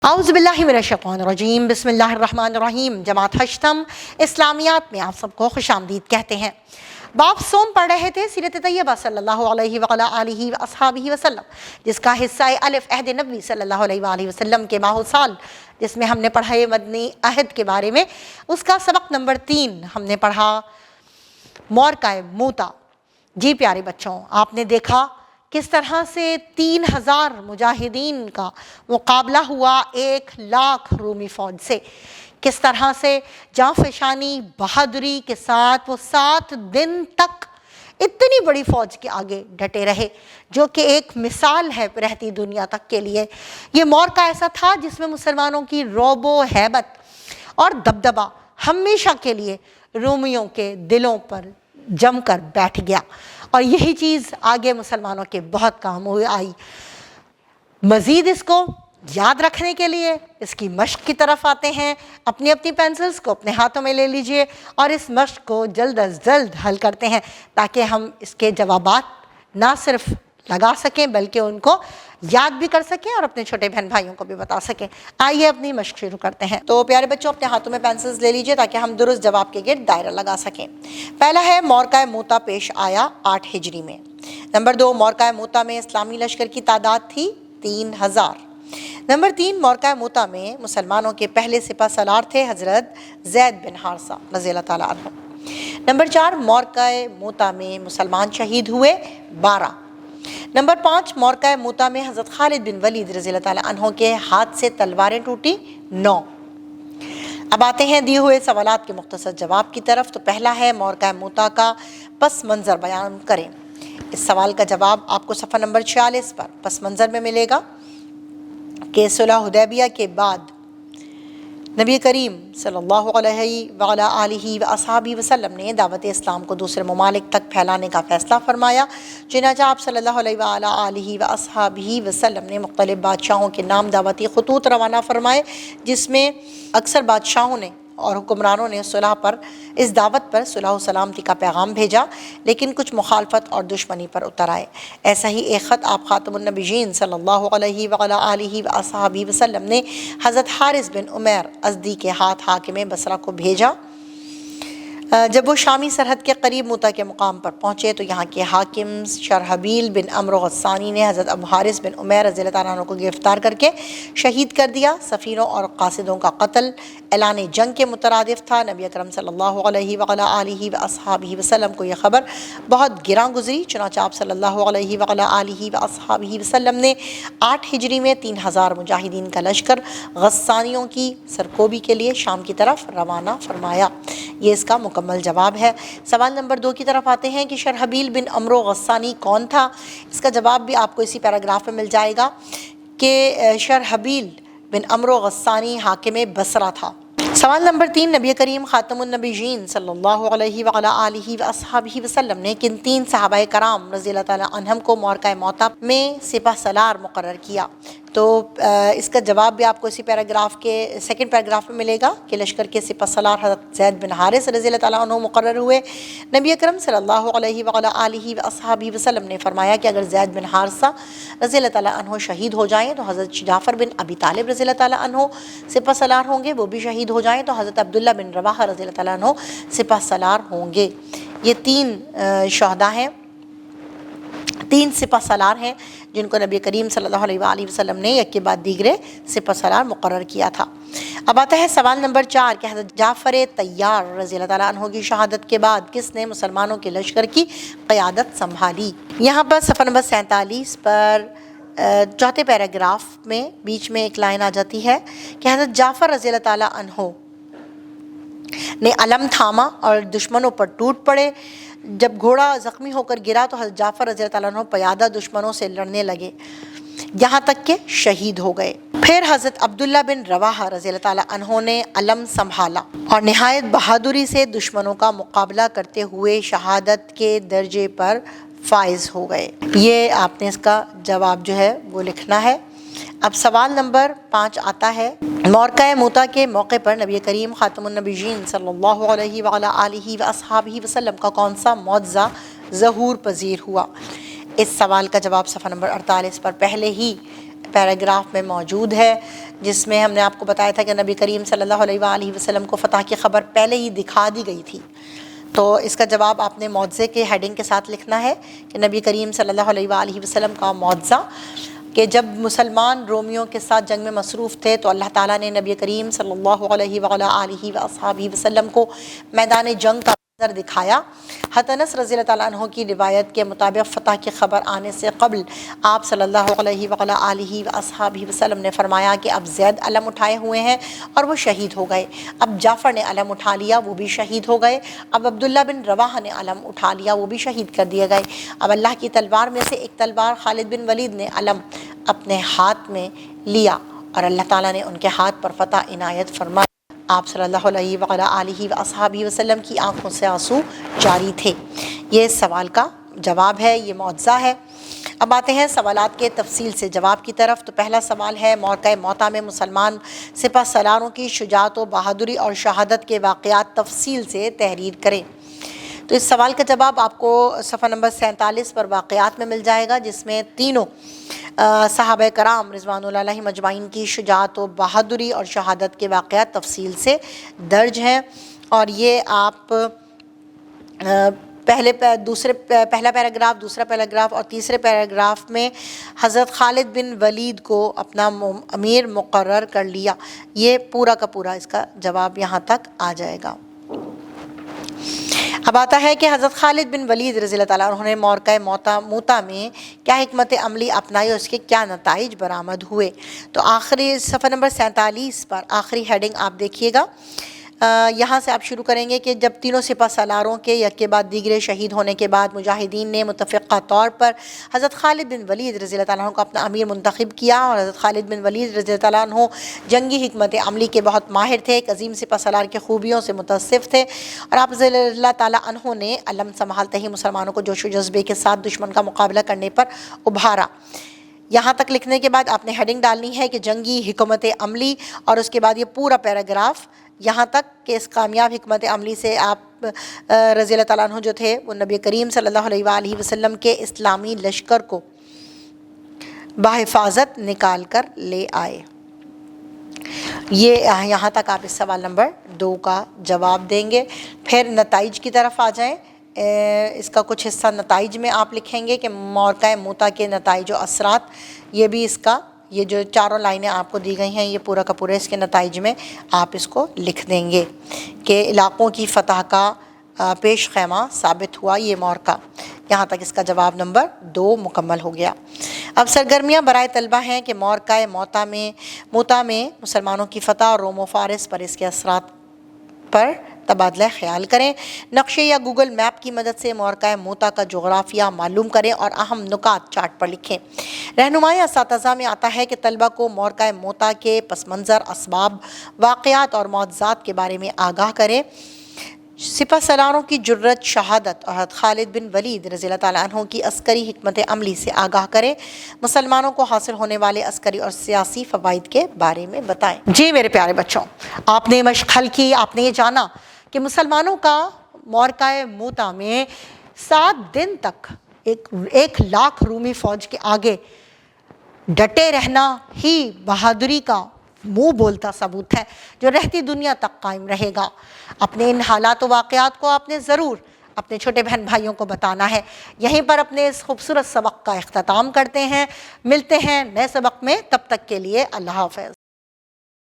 اعوذ باللہ من الشیطان الرجیم بسم اللہ الرحمن الرحیم۔ جماعت ہشتم اسلامیات میں آپ سب کو خوش آمدید کہتے ہیں۔ باب سوم پڑھ رہے تھے سیرت طیبہ صلی اللہ علیہ وعلی آلہ واصحابہ وسلم، جس کا حصہ الف عہد نبوی صلی اللہ علیہ وآلہ وسلم کے ماہ و سال، جس میں ہم نے پڑھا ہے مدنی عہد کے بارے میں۔ اس کا سبق نمبر 3 ہم نے پڑھا مورکہ موتا۔ جی پیارے بچوں، آپ نے دیکھا کس طرح سے 3000 مجاہدین کا مقابلہ ہوا 1,00,000 رومی فوج سے، کس طرح سے جاں فشانی بہادری کے ساتھ وہ 7 دن تک اتنی بڑی فوج کے آگے ڈٹے رہے، جو کہ ایک مثال ہے رہتی دنیا تک کے لیے۔ یہ مورکہ ایسا تھا جس میں مسلمانوں کی رعب و ہیبت اور دبدبہ ہمیشہ کے لیے رومیوں کے دلوں پر جم کر بیٹھ گیا، اور یہی چیز آگے مسلمانوں کے بہت کام ہوئے آئی۔ مزید اس کو یاد رکھنے کے لیے اس کی مشق کی طرف آتے ہیں۔ اپنی اپنی پینسلز کو اپنے ہاتھوں میں لے لیجئے اور اس مشق کو جلد از جلد حل کرتے ہیں، تاکہ ہم اس کے جوابات نہ صرف لگا سکیں بلکہ ان کو یاد بھی کر سکیں اور اپنے چھوٹے بہن بھائیوں کو بھی بتا سکیں۔ آئیے اپنی مشق شروع کرتے ہیں۔ تو پیارے بچوں، اپنے ہاتھوں میں پینسلز لے لیجئے تاکہ ہم درست جواب کے گرد دائرہ لگا سکیں۔ پہلا ہے مورکہ موتا پیش آیا 8 ہجری میں۔ نمبر 2، مورکہ موتا میں اسلامی لشکر کی تعداد تھی 3000۔ نمبر 3، مورکہ موتا میں مسلمانوں کے پہلے سپہ سالار تھے حضرت زید بن حارثہ رضی اللہ تعالیٰ عنہ۔ نمبر 4، مورکہ موتا میں مسلمان شہید ہوئے 12۔ نمبر 5، مورکہ موتا میں حضرت خالد بن ولید رضی اللہ تعالیٰ عنہ کے ہاتھ سے تلواریں ٹوٹی 9۔ اب آتے ہیں دیے ہوئے سوالات کے مختصر جواب کی طرف۔ تو پہلا ہے مورکہ موتا کا پس منظر بیان کریں۔ اس سوال کا جواب آپ کو صفحہ نمبر 46 پر پس منظر میں ملے گا کہ صلح حدیبیہ کے بعد نبی کریم صلی اللہ علیہ وعلی آلہ واصحابہ وسلم نے دعوت اسلام کو دوسرے ممالک تک پھیلانے کا فیصلہ فرمایا۔ چنانچہ آپ صلی اللہ علیہ وعلی آلہ واصحابہ وسلم نے مختلف بادشاہوں کے نام دعوتی خطوط روانہ فرمائے، جس میں اکثر بادشاہوں نے اور حکمرانوں نے صلح پر اس دعوت پر صلح و سلامتی کا پیغام بھیجا، لیکن کچھ مخالفت اور دشمنی پر اتر آئے۔ ایسا ہی ایک خط آپ خاتم النبیین صلی اللہ علیہ وعلی آلہ واصحابہ وسلم نے حضرت حارث بن عمیر ازدی کے ہاتھ حاکم بصرہ کو بھیجا۔ جب وہ شامی سرحد کے قریب موتا کے مقام پر پہنچے تو یہاں کے حاکم شرحبیل بن عمرو غسانی نے حضرت ابو حارث بن عمیر رضی اللہ تعالیٰ عنہ کو گرفتار کر کے شہید کر دیا۔ سفیروں اور قاصدوں کا قتل اعلان جنگ کے مترادف تھا۔ نبی اکرم صلی اللہ علیہ وعلی آلہ واصحابہ وسلم کو یہ خبر بہت گراں گزری، چنانچہ آپ صلی اللہ علیہ وعلی آلہ واصحابہ وسلم نے 8 ہجری میں 3000 مجاہدین کا لشکر غسانیوں کی سرکوبی کے لیے شام کی طرف روانہ فرمایا۔ یہ اس کا مکمل جواب ہے۔ سوال نمبر 2 کی طرف آتے ہیں کہ شرحبیل بن عمرو غسانی کون تھا؟ اس کا جواب بھی آپ کو اسی پیراگراف میں مل جائے گا کہ شرحبیل بن عمرو غسانی حاکم بصرہ تھا۔ سوال نمبر 3، نبی کریم خاتم النبیین صلی اللہ علیہ وعلی آلہ واصحابہ وسلم نے کن 3 صحابہ کرام رضی اللہ تعالیٰ عنہم کو مورکہ موتا میں سپہ سالار مقرر کیا؟ تو اس کا جواب بھی آپ کو اسی پیراگراف کے 2nd پیراگراف میں ملے گا کہ لشکر کے سپہ سالار حضرت زید بن حارث رضی اللہ تعالیٰ عنہ مقرر ہوئے۔ نبی اکرم صلی اللہ علیہ وعلی آلہ واصحابہ وسلم نے فرمایا کہ اگر زید بن حارثہ رضی اللہ تعالیٰ عنہ شہید ہو جائیں تو حضرت جعفر بن ابی طالب رضی اللہ تعالیٰ عنہ سپہ سالار ہوں گے، وہ بھی شہید ہو جائیں تو حضرت عبداللہ بن رواحہ رضی اللہ تعالیٰ عنہ سپہ سالار ہوں گے۔ یہ 3 شہداء ہیں، 3 سپہ سالار ہیں جن کو نبی کریم صلی اللہ علیہ وآلہ وسلم نے یک کے بعد دیگرے سپہ سالار مقرر کیا تھا۔ اب آتا ہے سوال نمبر 4 کہ حضرت جعفر طیار رضی اللہ تعالیٰ عنہ کی شہادت کے بعد کس نے مسلمانوں کے لشکر کی قیادت سنبھالی؟ یہاں پر صفحہ نمبر 47 پر 4تھے پیراگراف میں بیچ میں ایک لائن آ جاتی ہے کہ حضرت جعفر رضی اللہ تعالیٰ عنہ نے علم تھاما اور دشمنوں پر ٹوٹ پڑے۔ جب گھوڑا زخمی ہو کر گرا تو حضرت جعفر رضی اللہ تعالیٰ عنہ پیادہ دشمنوں سے لڑنے لگے یہاں تک کہ شہید ہو گئے۔ پھر حضرت عبداللہ بن رواحہ رضی اللہ تعالیٰ عنہ نے علم سنبھالا اور نہایت بہادری سے دشمنوں کا مقابلہ کرتے ہوئے شہادت کے درجے پر فائز ہو گئے۔ یہ آپ نے اس کا جواب جو ہے وہ لکھنا ہے۔ اب سوال نمبر 5 آتا ہے، مورکہ موتا کے موقع پر نبی کریم خاتم النبیین صلی اللہ علیہ وعلی آلہ واصحابہ وسلم کا کون سا معجزہ ظہور پذیر ہوا؟ اس سوال کا جواب صفحہ نمبر 48 پر پہلے ہی پیراگراف میں موجود ہے، جس میں ہم نے آپ کو بتایا تھا کہ نبی کریم صلی اللہ علیہ وآلہ وسلم کو فتح کی خبر پہلے ہی دکھا دی گئی تھی۔ تو اس کا جواب آپ نے معجزے کے ہیڈنگ کے ساتھ لکھنا ہے کہ نبی کریم صلی اللہ علیہ وآلہ وسلم کا معجزہ کہ جب مسلمان رومیوں کے ساتھ جنگ میں مصروف تھے تو اللہ تعالیٰ نے نبی کریم صلی اللہ علیہ وآلہ وسلم کو میدان جنگ کا منظر دکھایا۔ حضرت انس رضی اللہ تعالیٰ عنہ کی روایت کے مطابق فتح کی خبر آنے سے قبل آپ صلی اللہ علیہ وآلہ وسلم نے فرمایا کہ اب زید علم اٹھائے ہوئے ہیں اور وہ شہید ہو گئے، اب جعفر نے علم اٹھا لیا، وہ بھی شہید ہو گئے، اب عبداللہ بن رواحہ نے علم اٹھا لیا، وہ بھی شہید کر دیے گئے، اب اللہ کی تلوار میں سے ایک تلوار خالد بن ولید نے علم اپنے ہاتھ میں لیا اور اللہ تعالیٰ نے ان کے ہاتھ پر فتح عنایت فرمائی۔ آپ صلی اللہ علیہ وآلہ وسلم کی آنکھوں سے آنسو جاری تھے۔ یہ اس سوال کا جواب ہے، یہ معجزہ ہے۔ اب آتے ہیں سوالات کے تفصیل سے جواب کی طرف۔ تو پہلا سوال ہے، موقع موتا میں مسلمان سپہ سالاروں کی شجاعت و بہادری اور شہادت کے واقعات تفصیل سے تحریر کریں۔ تو اس سوال کا جواب آپ کو صفحہ نمبر 47 پر واقعات میں مل جائے گا، جس میں تینوں صحابہ کرام رضوان اللہ علیہم اجمعین کی شجاعت و بہادری اور شہادت کے واقعات تفصیل سے درج ہیں، اور یہ آپ پہلا پیراگراف، دوسرا پیراگراف اور تیسرے پیراگراف میں حضرت خالد بن ولید کو اپنا امیر مقرر کر لیا، یہ پورا کا پورا اس کا جواب یہاں تک آ جائے گا۔ اب آتا ہے کہ حضرت خالد بن ولید رضی اللہ تعالیٰ عنہ نے موقع موتا میں کیا حکمت عملی اپنائی اور اس کے کیا نتائج برآمد ہوئے۔ تو آخری صفحہ نمبر 47 پر آخری ہیڈنگ آپ دیکھیے گا، یہاں سے آپ شروع کریں گے کہ جب تینوں سپہ سالاروں کے یک کے بعد دیگرے شہید ہونے کے بعد مجاہدین نے متفقہ طور پر حضرت خالد بن ولید رضی اللہ تعالیٰ عنہ کو اپنا امیر منتخب کیا، اور حضرت خالد بن ولید رضی اللہ تعالیٰ عنہ جنگی حکمت عملی کے بہت ماہر تھے، ایک عظیم سپہ سالار کے خوبیوں سے متصف تھے، اور آپ رضی اللہ تعالیٰ عنہ نے علم سنبھالتے ہی مسلمانوں کو جوش و جذبے کے ساتھ دشمن کا مقابلہ کرنے پر ابھارا۔ یہاں تک لکھنے کے بعد آپ نے ہیڈنگ ڈالنی ہے کہ جنگی حکمت عملی، اور اس کے بعد یہ پورا پیراگراف یہاں تک کہ اس کامیاب حکمت عملی سے آپ رضی اللہ تعالیٰ عنہ جو تھے وہ نبی کریم صلی اللہ علیہ وآلہ وسلم کے اسلامی لشکر کو بحفاظت نکال کر لے آئے۔ یہ یہاں تک آپ اس سوال نمبر 2 کا جواب دیں گے۔ پھر نتائج کی طرف آ جائیں، اس کا کچھ حصہ نتائج میں آپ لکھیں گے کہ موقع موتا کے نتائج و اثرات، یہ بھی اس کا یہ جو چاروں لائنیں آپ کو دی گئی ہیں یہ پورا کا پورا اس کے نتائج میں آپ اس کو لکھ دیں گے کہ علاقوں کی فتح کا پیش خیمہ ثابت ہوا یہ موقع۔ یہاں تک اس کا جواب نمبر 2 مکمل ہو گیا۔ اب سرگرمیاں برائے طلبہ ہیں کہ موقع موتا میں مسلمانوں کی فتح اور روم و فارس پر اس کے اثرات پر تبادلہ خیال کریں، نقشے یا گوگل میپ کی مدد سے موقع موتا کا جغرافیہ معلوم کریں اور اہم نکات چارٹ پر لکھیں۔ رہنمائی اساتذہ میں آتا ہے کہ طلبہ کو موقع موتا کے پس منظر، اسباب، واقعات اور معجزات کے بارے میں آگاہ کریں، سپہ سالاروں کی جرت، شہادت اور حضرت خالد بن ولید رضی اللہ تعالیٰ عنہ کی عسکری حکمت عملی سے آگاہ کریں، مسلمانوں کو حاصل ہونے والے عسکری اور سیاسی فوائد کے بارے میں بتائیں۔ جی میرے پیارے بچوں، آپ نے مشق حل کی، آپ نے یہ جانا کہ مسلمانوں کا موقع موتا میں 7 دن تک 1,00,000 رومی فوج کے آگے ڈٹے رہنا ہی بہادری کا منہ بولتا ثبوت ہے جو رہتی دنیا تک قائم رہے گا۔ اپنے ان حالات و واقعات کو آپ نے ضرور اپنے چھوٹے بہن بھائیوں کو بتانا ہے۔ یہیں پر اپنے اس خوبصورت سبق کا اختتام کرتے ہیں، ملتے ہیں نئے سبق میں، تب تک کے لیے اللہ حافظ۔